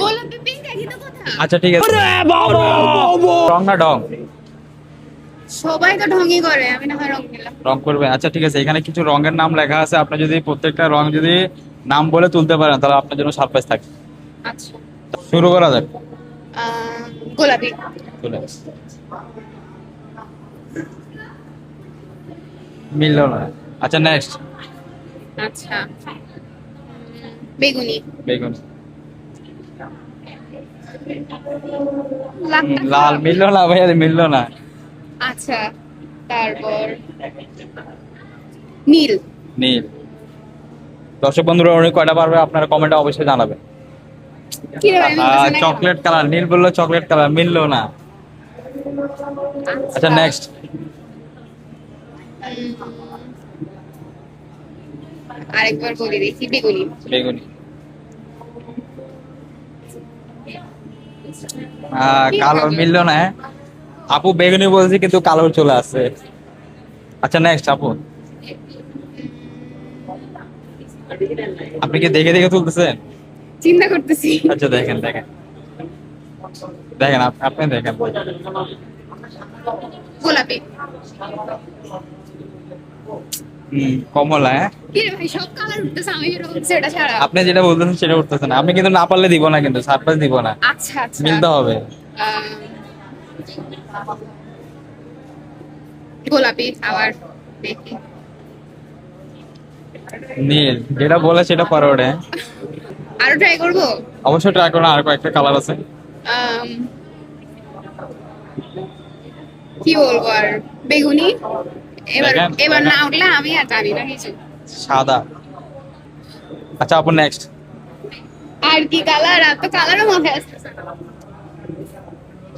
গোলাপি পিঙ্ক একই তো কথা। আচ্ছা ঠিক আছে, রং না ডং? সবাই তো ঢঙই করে, আমি না হয় রং দিলাম। রং করবে, আচ্ছা ঠিক আছে। এখানে কিছু রঙের নাম লেখা আছে, আপনি যদি প্রত্যেকটা রং যদি নাম বলে তুলতে পারেন তাহলে আপনার জন্য সারপ্রাইজ থাকবে। আচ্ছা, শুরু করা যাক। গোলাপি। চলে মিলল না। আচ্ছা নেক্সট। আচ্ছা, বেগুনি। বেগুন। লালটা লাল খারাপ। মিললো না ভাইয়া, মিললো না। আচ্ছা, তারপর নীল। নীল। দর্শক বন্ধুরা উনি কয়টা পারবে আপনারা কমেন্টে অবশ্যই জানাবেন। কি রে ভাই, মিলতেছে না কেন? চকলেট কালার, নীল বললো চকলেট কালার, মিললো না। আচ্ছা নেক্সট। আরেকবার বলি দেখি, বেগুনি। বেগুনি। কি কালার হবে? মিললো না, হ্যাঁ? আপু বেগুনি বলছি কিন্তু কালার চলে আসছে। আচ্ছা নেক্সট আপু। আপনি কি দেখে দেখে তুলতেছেন? চিন্তা করতেছি। আচ্ছা দেখেন দেখেন দেখেন, আপনি দেখেন। গোলাপি। কমলা, হ্যাঁ? কি রে ভাই, সব কালার উঠতেছে, আমি যেটা বলছি এটা ছাড়া। আপনি যেটা বলতেছেন সেটা উঠতেছে না। আমি কিন্তু না পারলে দিব না, কিন্তু সারপ্রাইজ দিব না, আচ্ছা আচ্ছা, মিলতে হবে। আহ, গোলাপি আবার দেখি। নীল, যেটা বলে সেটা পরে ওঠে। আরো ট্রাই করবো। অবশ্যই ট্রাই করুন, আর কয়েকটা কালার আছে। আম, কি বলবো আর, বেগুনি। এবার দেখেন, এবার দেখেন। না উঠলে আমি আর জানি না কিছু। সাদা। আচ্ছা আপু নেক্সট। আর কি কালার, আর তো কালারও মাথায় আসতেছে না।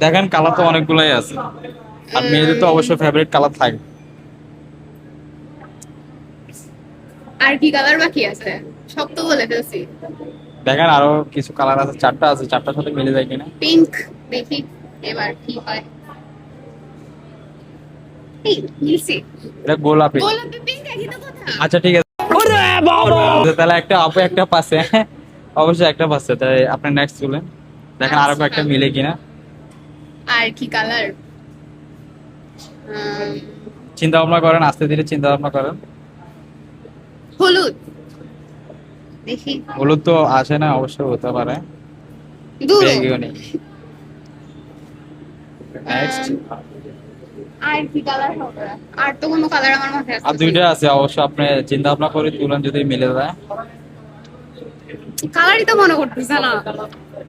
দেখেন কালার তো অনেকগুলাই আছে, আর মেয়েদের তো অবশ্যই ফেভারিট কালার থাকে। আর কি কালার বাকি আছে, সব তো বলে ফেলছি। দেখেন আরো কিছু কালার আছে, চারটা আছে, চারটার সাথে মিলে যায় কিনা। পিঙ্ক দেখি এবার কি হয়। এই মিলছি। এটা গোলাপি। গোলাপি পিঙ্ক একই তো কথা। আচ্ছা ঠিক আছে, তাহলে একটা আপু একটা পাচ্ছে, অবশ্যই একটা পাচ্ছে। তাই আপনি নেক্সট চলেন, দেখেন আরো আচ্ছা। কয়েকটা মিলে কিনা। আর কি কালার, চিন্তা ভাবনা করেন, আস্তে ধীরে চিন্তা ভাবনা করেন। হলুদ দেখি। হলুদ তো আসে না, অবশ্যই হতে পারে। দূর। বেগুনি। নেক্সট। আর কি কালার হবে, আর তো কোনো কালার আমার মাথায় আর আসছে দুইটা আছে, অবশ্য আপনি চিন্তা ভাবনা করে তুলেন, যদি মিলে যায়। কালারই তো মনে করতেছে না।